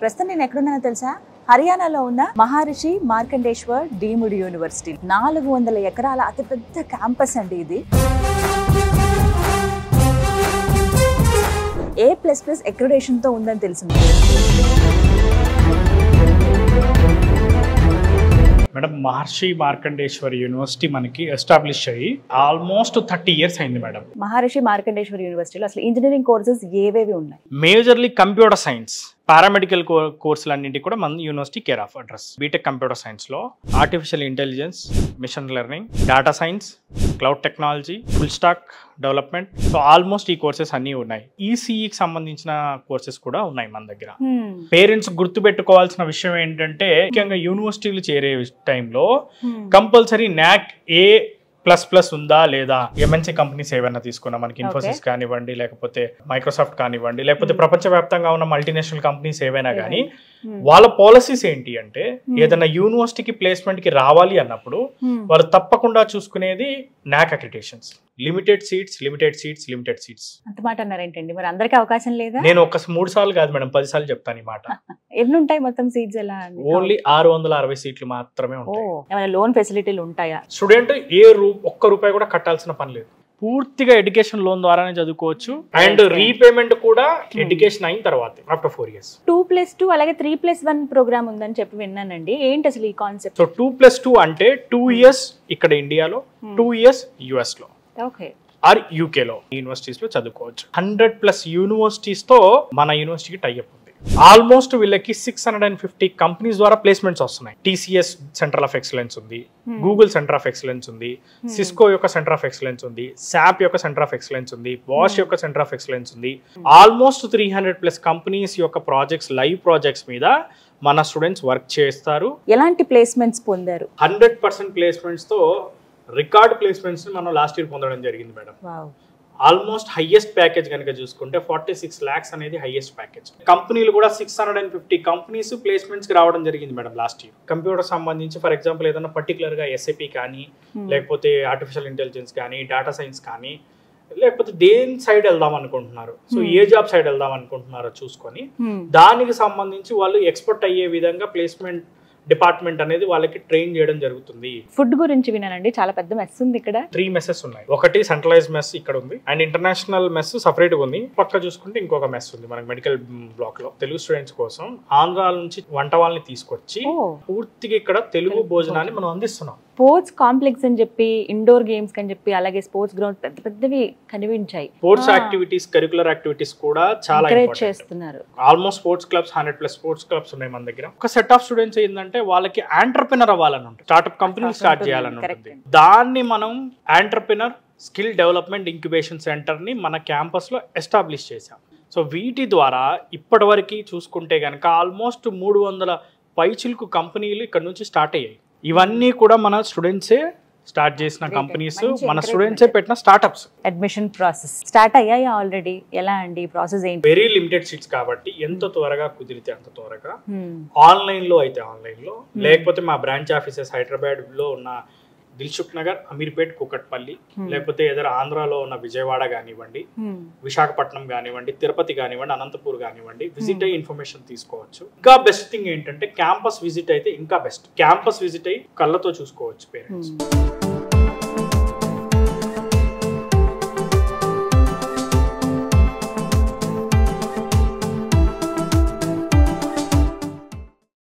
ప్రస్తుతం నేను ఎక్కడున్నానో తెలుసా? హర్యానాలో ఉన్న మహర్షి మార్కండేశ్వర్ డీమ్డ్ యూనివర్సిటీ. 400 ఎకరాల అతిపెద్ద క్యాంపస్ అండి ఇది. A++ అక్రిడేషన్ తో ఉందని తెలిసింది. మేడం మహర్షి మార్కండేశ్వర్ యూనివర్సిటీ మనకి ఎస్టాబ్లిష్ అయ్యి ఆల్మోస్ట్ 30 years అయింది మేడం. మహర్షి మార్కండేశ్వర్ యూనివర్సిటీలో అసలు ఇంజనీరింగ్ కోర్సెస్ ఏవేవి ఉన్నాయి? మేజర్లీ కంప్యూటర్ సైన్స్, పారామెడికల్ కోర్సులన్నింటి కూడా మన university care of address. BTech computer సైన్స్లో artificial intelligence, machine learning, data science, cloud technology, full stack development, so almost ఈ కోర్సెస్ అన్నీ ఉన్నాయి. ఈసీఈకి సంబంధించిన కోర్సెస్ కూడా ఉన్నాయి మన దగ్గర. పేరెంట్స్ గుర్తుపెట్టుకోవాల్సిన విషయం ఏంటంటే, ముఖ్యంగా యూనివర్సిటీలు చేరే టైంలో కంపల్సరీ NAAC A++ ఉందా లేదా, ఎంఎన్సీ కంపెనీస్ ఏమైనా తీసుకున్నా, మనకి ఇన్ఫోసిస్ కానివ్వండి, లేకపోతే మైక్రోసాఫ్ట్ కానివ్వండి, లేకపోతే ప్రపంచవ్యాప్తంగా ఉన్న మల్టీనేషనల్ కంపెనీస్ ఏవైనా కానీ, వాళ్ళ పాలసీస్ ఏంటి అంటే, ఏదైనా యూనివర్సిటీకి ప్లేస్మెంట్ కి రావాలి అన్నప్పుడు వాళ్ళు తప్పకుండా చూసుకునేది NAAC అక్రిడేషన్స్. Limited seats. అంత మాట అన్నారేంటండి? మరి అందరికి అవకాశం లేదా? నేను ఒక 3 సార్లు కాదు మేడం, 10 సార్లు చెప్తాను ఈ మాట. ఎన్ని ఉంటాయి మొత్తం సీట్స్? ఎలా? ఓన్లీ 660 సీట్లు మాత్రమే ఉంటాయి. ఏమైనా లోన్ ఫెసిలిటీలు ఉంటాయా? స్టూడెంట్ ఒక్క రూపాయి కూడా కట్టాల్సిన పని లేదు. పూర్తిగా ఎడ్యుకేషన్ లోన్ ద్వారానే చదువుకోవచ్చు. అండ్ రీపేమెంట్ కూడా ఎడ్యుకేషన్ అయిన తర్వాత ఆఫ్టర్ 4 years. 2+2 అలాగే 3+1 ప్రోగ్రామ్ ఉందని చెప్పి విన్నానండి. ఏంటి అసలు ఈ కాన్సెప్ట్? సో 2+2 అంటే 2 years ఇక్కడ ఇండియాలో, 2 years US లో, ఆర్ UK లో యూనివర్సిటీస్ లో చదువుకోవచ్చు. 100+ యూనివర్సిటీస్ తో మన యూనివర్సిటీకి టైఅప్ ఉంది. ఆల్మోస్ట్ వీళ్ళకి 650 కంపెనీస్ ద్వారా ప్లేస్మెంట్స్ వస్తున్నాయి. TCS సెంటర్ ఆఫ్ ఎక్సలెన్స్ ఉంది, గూగుల్ సెంటర్ ఆఫ్ ఎక్సలెన్స్ ఉంది, సిస్కో యొక్క సెంటర్ ఆఫ్ ఎక్సలెన్స్ ఉంది, SAP యొక్క సెంటర్ ఆఫ్ ఎక్సలెన్స్ ఉంది, బాష్ యొక్క సెంటర్ ఆఫ్ ఎక్సలెన్స్ ఉంది. ఆల్మోస్ట్ 300+ కంపెనీస్ యొక్క ప్రాజెక్ట్స్, లైవ్ ప్రాజెక్ట్స్ మీద మన స్టూడెంట్స్ వర్క్ చేస్తారు. ఎలాంటి ప్లేస్మెంట్స్ పొందారు? 100% ప్లేస్మెంట్స్ తో రికార్డ్ ప్లేస్మెంట్స్ మనం లాస్ట్ ఇయర్ పొందడం జరిగింది మేడం. ఆల్మోస్ట్ హైయెస్ట్ ప్యాకేజ్ కనుక చూసుకుంటే 46 lakhs అనేది హైయెస్ట్ ప్యాకేజ్. కంపెనీలు కూడా 650 కంపెనీస్ ప్లేస్మెంట్స్ కి రావడం జరిగింది మేడం లాస్ట్ ఇయర్. కంప్యూటర్ సంబంధించి ఫర్ ఎగ్జాంపుల్ ఏదైనా పర్టికులర్ గా SAP కానీ, లేకపోతే ఆర్టిఫిషియల్ ఇంటెలిజెన్స్ కానీ, డేటా సైన్స్ కానీ, లేకపోతే దేని సైడ్ వెళ్దాం అనుకుంటున్నారు, సో ఏ జాబ్ సైడ్ వెళ్దాం అనుకుంటున్నారో చూసుకొని దానికి సంబంధించి వాళ్ళు ఎక్స్పర్ట్ అయ్యే విధంగా ప్లేస్మెంట్ డిపార్ట్మెంట్ అనేది వాళ్ళకి ట్రైన్ చేయడం జరుగుతుంది. ఫుడ్ గురించి వినానండి, చాలా పెద్ద మెస్ ఉంది ఇక్కడ. 3 messes ఉన్నాయి. ఒకటి సెంట్రలైజ్ మెస్ ఇక్కడ ఉంది, అండ్ ఇంటర్నేషనల్ మెస్ సపరేట్ గా ఉంది. పక్క చూసుకుంటే ఇంకొక మెస్ ఉంది మనకి మెడికల్ బ్లాక్ లో. తెలుగు స్టూడెంట్స్ కోసం ఆంధ్రాల నుంచి వంట వాళ్ళని తీసుకొచ్చి పూర్తిగా ఇక్కడ తెలుగు భోజనాన్ని మనం అందిస్తున్నాం. స్పోర్ట్స్ కాంప్లెక్స్ అని చెప్పి, ఇండోర్ గేమ్స్ అని చెప్పి, అలాగే స్పోర్ట్స్ గ్రౌండ్ పెద్ద పెద్దవి కనిపించాయి. స్పోర్ట్స్ యాక్టివిటీస్, కరికులర్ యాక్టివిటీస్ కూడా చాలా చేస్తున్నారు. Almost sports clubs 100+ sports clubs ఉన్నాయి మన దగ్గర. ఒక సెట్ ఆఫ్ స్టూడెంట్స్ ఏంటంటే వాళ్ళకి ఎంటర్‌ప్రెన్యూర్ అవ్వాలని ఉంటుంది, స్టార్ట్అప్ కంపెనీ స్టార్ట్ చేయాలని ఉంటుంది. దాన్ని మనం entrepreneur skill development incubation centre ని మన క్యాంపస్ లో ఎస్టాబ్లిష్ చేశాం. సో వీటి ద్వారా ఇప్పటివరకు చూసుకుంటే కనుక ఆల్మోస్ట్ 300 పైచిలకు కంపెనీలు ఇక్కడ నుంచి స్టార్ట్ అయ్యాయి. ఇవన్నీ కూడా మన స్టూడెంట్సే స్టార్ట్ చేసిన కంపెనీస్, మన స్టూడెంట్సే పెట్టిన స్టార్ట్అప్స్. అడ్మిషన్ ప్రాసెస్ స్టార్ట్ అయ్యాయి ఆల్రెడీ. ఎలా అండి ప్రాసెస్? ఏంటి? వెరీ లిమిటెడ్ సీట్స్ కాబట్టి ఎంత త్వరగా కుదిరితే అంత త్వరగా, ఆన్లైన్ లో అయితే ఆన్లైన్ లో, లేకపోతే మా బ్రాంచ్ ఆఫీసెస్ హైదరాబాద్ లో ఉన్న దిల్సుఖ్ నగర్, అమీర్పేట్, కూకట్పల్లి, లేకపోతే ఏదైనా ఆంధ్రాలో ఉన్న విజయవాడ కానివ్వండి, విశాఖపట్నం కానివ్వండి, తిరుపతి కానివ్వండి, అనంతపూర్ కానివ్వండి, విజిట్ అయ్యి ఇన్ఫర్మేషన్ తీసుకోవచ్చు. ఇంకా బెస్ట్ థింగ్ ఏంటంటే క్యాంపస్ విజిట్ అయితే ఇంకా బెస్ట్. క్యాంపస్ విజిట్ అయ్యి కళ్ళతో చూసుకోవచ్చు పేరెంట్స్.